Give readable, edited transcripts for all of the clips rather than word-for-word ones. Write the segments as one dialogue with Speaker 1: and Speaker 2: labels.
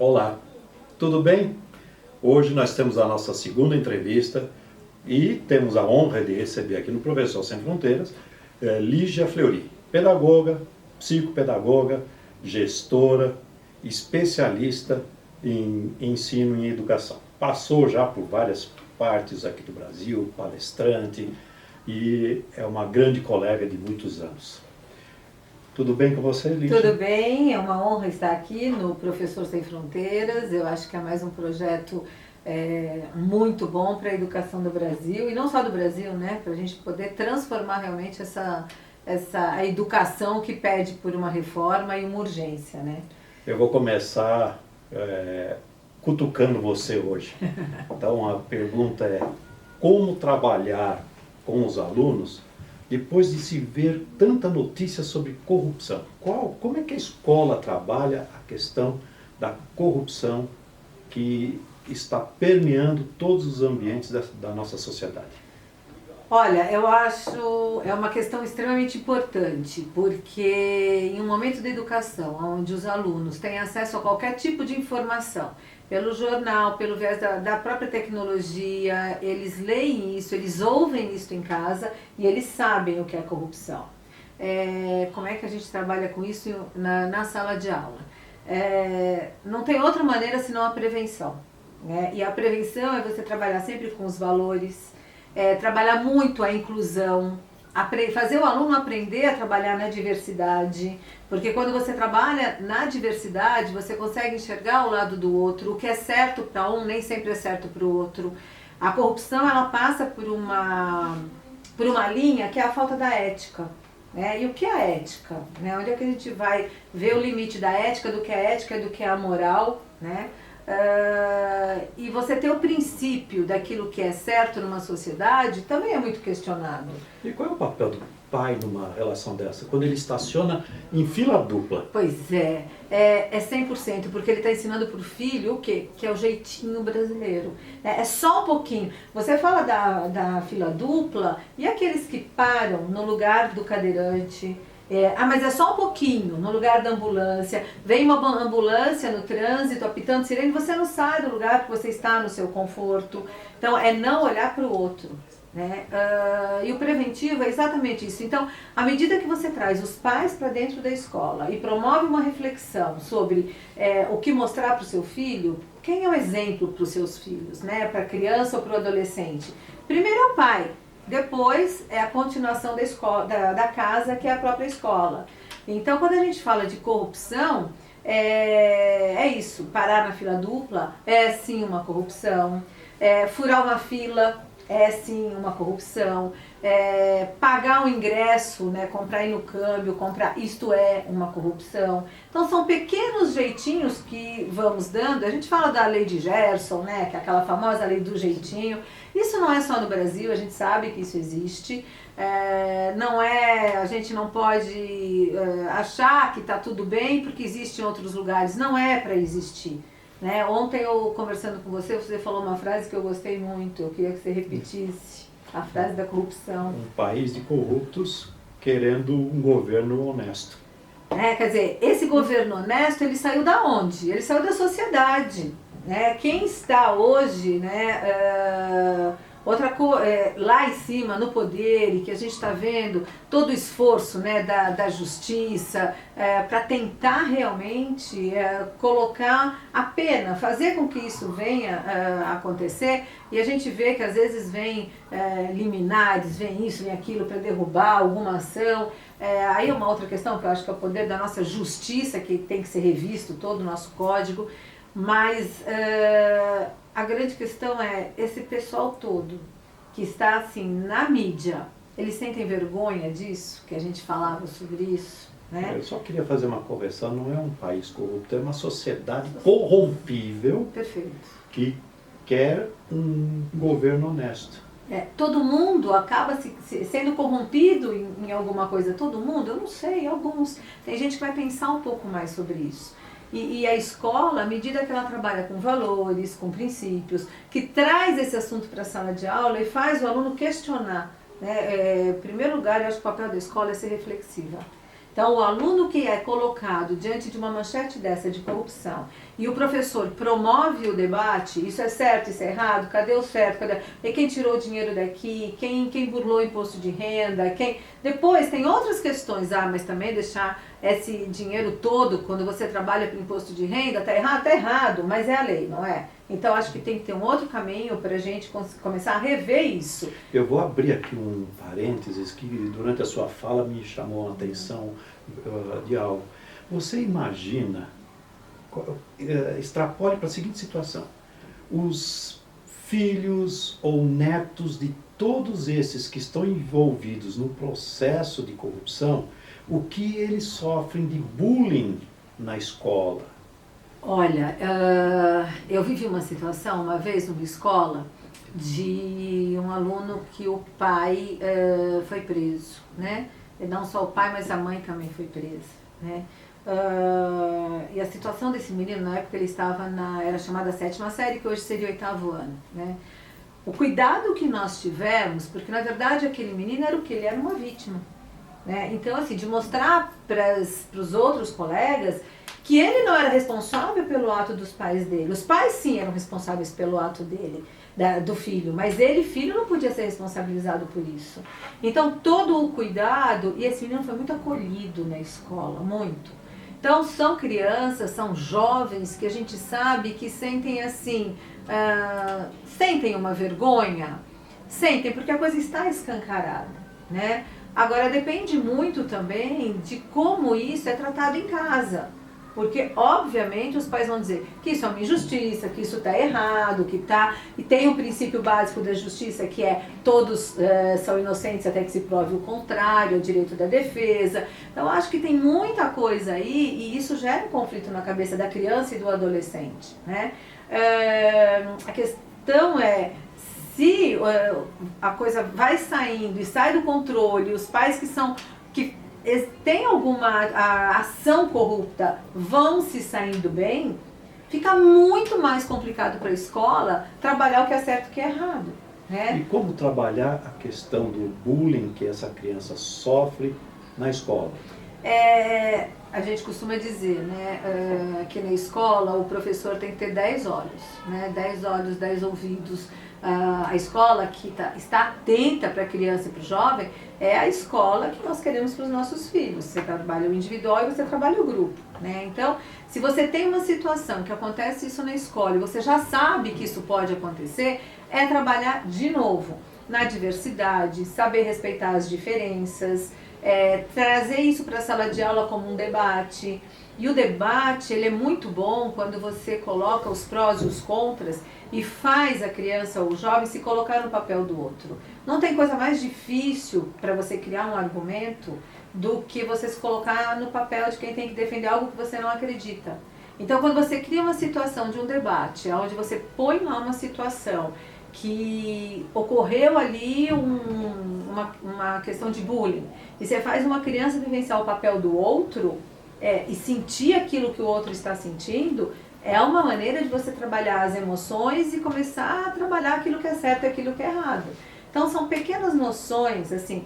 Speaker 1: Olá, tudo bem? Hoje nós temos a nossa segunda entrevista e temos a honra de receber aqui no Professor Sem Fronteiras Lígia Fleury, pedagoga, psicopedagoga, gestora, especialista em ensino e educação. Passou já por várias partes aqui do Brasil, palestrante, e é uma grande colega de muitos anos. Tudo bem com você, Lígia?
Speaker 2: Tudo bem, é uma honra estar aqui no Professor Sem Fronteiras. Eu acho que é mais um projeto muito bom para a educação do Brasil, e não só do Brasil, né? Para a gente poder transformar realmente a educação que pede por uma reforma e uma urgência, né?
Speaker 1: Eu vou começar cutucando você hoje. Então a pergunta é: como trabalhar com os alunos depois de se ver tanta notícia sobre corrupção? Como é que a escola trabalha a questão da corrupção que está permeando todos os ambientes da nossa sociedade?
Speaker 2: Olha, eu acho é uma questão extremamente importante, porque em um momento da educação, onde os alunos têm acesso a qualquer tipo de informação, pelo jornal, pelo viés da própria tecnologia, eles leem isso, eles ouvem isso em casa e eles sabem o que é corrupção. Como é que a gente trabalha com isso na sala de aula? Não tem outra maneira senão a prevenção, né? E a prevenção é você trabalhar sempre com os valores, trabalhar muito a inclusão, fazer o aluno aprender a trabalhar na diversidade, porque quando você trabalha na diversidade, você consegue enxergar o lado do outro. O que é certo para um nem sempre é certo para o outro. A corrupção, ela passa por uma linha que é a falta da ética, né? E o que é a ética, né? Onde é que a gente vai ver o limite da ética, do que é ética e do que é a moral, né? E você ter o princípio daquilo que é certo numa sociedade também é muito questionado.
Speaker 1: E qual é o papel do pai numa relação dessa, quando ele estaciona em fila dupla?
Speaker 2: Pois é 100%, porque ele está ensinando para o filho o quê? Que é o jeitinho brasileiro. É só um pouquinho. Você fala da fila dupla, e aqueles que param no lugar do cadeirante? Mas é só um pouquinho, no lugar da ambulância. Vem uma ambulância no trânsito, apitando sirene, você não sai do lugar porque você está no seu conforto. Então, é não olhar para o outro, né? E o preventivo é exatamente isso. Então, à medida que você traz os pais para dentro da escola e promove uma reflexão sobre o que mostrar para o seu filho, quem é o exemplo para os seus filhos, né? Para a criança ou para o adolescente? Primeiro é o pai. Depois é a continuação da escola, da casa, que é a própria escola. Então, quando a gente fala de corrupção, é isso. Parar na fila dupla é sim uma corrupção. Furar uma fila é sim uma corrupção. Pagar o ingresso, né, comprar no câmbio, isto é uma corrupção. Então são pequenos jeitinhos que vamos dando. A gente fala da lei de Gerson, né, que é aquela famosa lei do jeitinho. Isso não é só no Brasil, a gente sabe que isso existe. A gente não pode achar que está tudo bem porque existe em outros lugares. Não é para existir, né? Ontem eu conversando com você falou uma frase que eu gostei muito. Eu queria que você repetisse a frase da corrupção.
Speaker 1: Um país de corruptos querendo um governo honesto.
Speaker 2: Quer dizer, esse governo honesto, ele saiu da onde? Ele saiu da sociedade, né? Quem está hoje, né, lá em cima, no poder, e que a gente está vendo todo o esforço, né, da justiça para tentar realmente colocar a pena, fazer com que isso venha a acontecer, e a gente vê que às vezes vem liminares, vem isso, vem aquilo para derrubar alguma ação. Aí é uma outra questão que eu acho que é o poder da nossa justiça, que tem que ser revisto todo o nosso código. Mas a grande questão é esse pessoal todo que está assim na mídia, eles sentem vergonha disso, que a gente falava sobre isso, né?
Speaker 1: Eu só queria fazer uma correção, não é um país corrupto, é uma sociedade corrompível.
Speaker 2: Perfeito.
Speaker 1: Que quer um governo honesto.
Speaker 2: Todo mundo acaba sendo corrompido em alguma coisa. Todo mundo? Eu não sei, alguns. Tem gente que vai pensar um pouco mais sobre isso. E a escola, à medida que ela trabalha com valores, com princípios, que traz esse assunto para a sala de aula e faz o aluno questionar, né? Em primeiro lugar, eu acho que o papel da escola é ser reflexiva. Então, o aluno que é colocado diante de uma manchete dessa de corrupção e o professor promove o debate, isso é certo, isso é errado, cadê o certo, cadê... E quem tirou o dinheiro daqui, quem burlou o imposto de renda, quem... Depois tem outras questões, mas também deixar esse dinheiro todo, quando você trabalha com imposto de renda, tá errado, mas é a lei, não é? Então, acho que tem que ter um outro caminho para a gente começar a rever isso.
Speaker 1: Eu vou abrir aqui um parênteses que durante a sua fala me chamou a atenção de algo. Você imagina, extrapole para a seguinte situação, os filhos ou netos de todos esses que estão envolvidos no processo de corrupção, o que eles sofrem de bullying na escola.
Speaker 2: Olha, eu vivi uma situação uma vez numa escola de um aluno que o pai foi preso, né? E não só o pai, mas a mãe também foi presa, né? E a situação desse menino, na época ele estava era chamada 7ª série, que hoje seria o 8º ano, né? O cuidado que nós tivemos, porque na verdade aquele menino era o quê? Ele era uma vítima, né? Então, assim, de mostrar para os outros colegas que ele não era responsável pelo ato dos pais dele. Os pais sim eram responsáveis pelo ato dele, do filho, mas ele, filho, não podia ser responsabilizado por isso. Então, todo o cuidado, e esse menino foi muito acolhido na escola, muito. Então, são crianças, são jovens que a gente sabe que sentem assim, sentem uma vergonha, sentem, porque a coisa está escancarada, né? Agora, depende muito também de como isso é tratado em casa. Porque, obviamente, os pais vão dizer que isso é uma injustiça, que isso está errado, E tem o princípio básico da justiça, que é todos são inocentes até que se prove o contrário, o direito da defesa. Então, acho que tem muita coisa aí, e isso gera um conflito na cabeça da criança e do adolescente, né? A questão é, se a coisa vai saindo e sai do controle, os pais que tem alguma ação corrupta vão se saindo bem, fica muito mais complicado para a escola trabalhar o que é certo e o que é errado, né?
Speaker 1: E como trabalhar a questão do bullying que essa criança sofre na escola?
Speaker 2: A gente costuma dizer, né, que na escola o professor tem que ter 10 olhos, né, 10 olhos, 10 ouvidos. A escola que está atenta para a criança e para o jovem é a escola que nós queremos para os nossos filhos. Você trabalha o individual e você trabalha o grupo, né? Então, se você tem uma situação que acontece isso na escola e você já sabe que isso pode acontecer, é trabalhar de novo na diversidade, saber respeitar as diferenças, trazer isso para a sala de aula como um debate. E o debate, ele é muito bom quando você coloca os prós e os contras e faz a criança ou o jovem se colocar no papel do outro. Não tem coisa mais difícil para você criar um argumento do que você se colocar no papel de quem tem que defender algo que você não acredita. Então, quando você cria uma situação de um debate, onde você põe lá uma situação que ocorreu ali uma questão de bullying, e você faz uma criança vivenciar o papel do outro, e sentir aquilo que o outro está sentindo, é uma maneira de você trabalhar as emoções e começar a trabalhar aquilo que é certo e aquilo que é errado. Então, são pequenas noções, assim,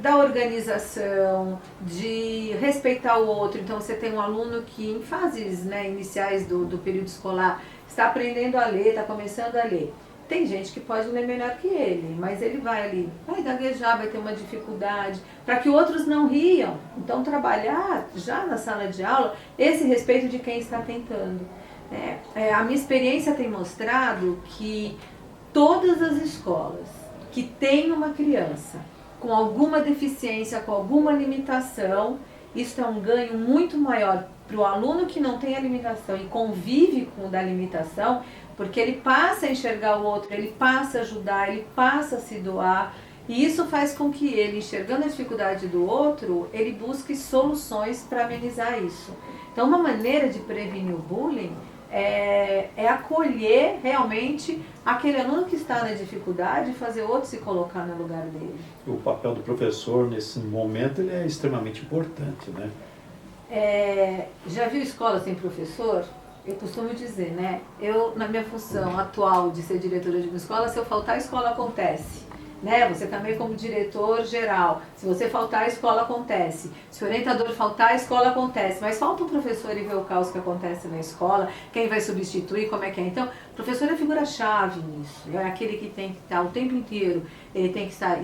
Speaker 2: da organização, de respeitar o outro. Então, você tem um aluno que, em fases, né, iniciais do período escolar, está aprendendo a ler, está começando a ler. Tem gente que pode ler melhor que ele, mas ele vai ali, vai gaguejar, vai ter uma dificuldade, para que outros não riam. Então, trabalhar já na sala de aula esse respeito de quem está tentando. A minha experiência tem mostrado que todas as escolas que têm uma criança com alguma deficiência, com alguma limitação, isso é um ganho muito maior para o aluno que não tem a limitação e convive com o da limitação, porque ele passa a enxergar o outro, ele passa a ajudar, ele passa a se doar, e isso faz com que ele, enxergando a dificuldade do outro, ele busque soluções para amenizar isso. Então, uma maneira de prevenir o bullying é acolher realmente aquele aluno que está na dificuldade e fazer outro se colocar no lugar dele.
Speaker 1: O papel do professor nesse momento ele é extremamente importante, né?
Speaker 2: Já viu escola sem professor? Eu costumo dizer, né? Eu, na minha função atual de ser diretora de uma escola, se eu faltar, a escola acontece. né? Você também como diretor geral, se você faltar, a escola acontece. Se o orientador faltar, a escola acontece. Mas falta um professor e ver o caos que acontece na escola, quem vai substituir, como é que é. Então, o professor é figura-chave nisso. É aquele que tem que estar o tempo inteiro, ele tem que estar,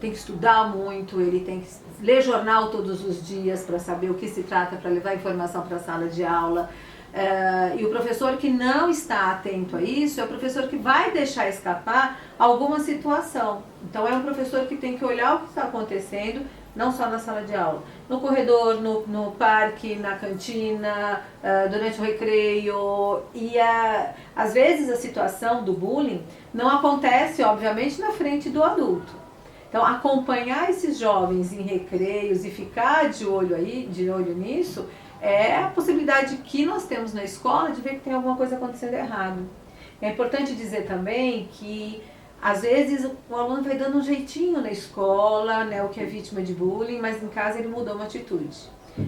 Speaker 2: tem que estudar muito, ele tem que ler jornal todos os dias para saber o que se trata, para levar informação para a sala de aula. E o professor que não está atento a isso é o professor que vai deixar escapar alguma situação. Então é um professor que tem que olhar o que está acontecendo, não só na sala de aula, no corredor, no parque, na cantina, durante o recreio. E às vezes a situação do bullying não acontece, obviamente, na frente do adulto. Então, acompanhar esses jovens em recreios e ficar de olho nisso, é a possibilidade que nós temos na escola de ver que tem alguma coisa acontecendo errado. É importante dizer também que, às vezes, o aluno vai dando um jeitinho na escola, né, o que é vítima de bullying, mas em casa ele mudou uma atitude.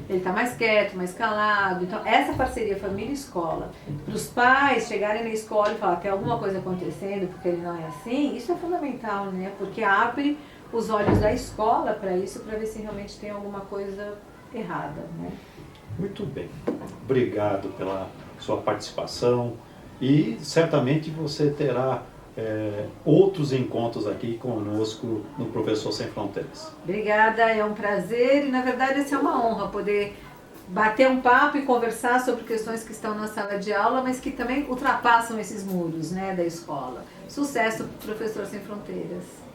Speaker 2: Ele está mais quieto, mais calado. Então, essa parceria família-escola, para os pais chegarem na escola e falar que tem alguma coisa acontecendo porque ele não é assim, isso é fundamental, né? Porque abre os olhos da escola para isso, para ver se realmente tem alguma coisa errada, né?
Speaker 1: Muito bem. Obrigado pela sua participação e certamente você terá outros encontros aqui conosco no Professor Sem Fronteiras.
Speaker 2: Obrigada, é um prazer e na verdade essa é uma honra poder bater um papo e conversar sobre questões que estão na sala de aula, mas que também ultrapassam esses muros, né, da escola. Sucesso, Professor Sem Fronteiras!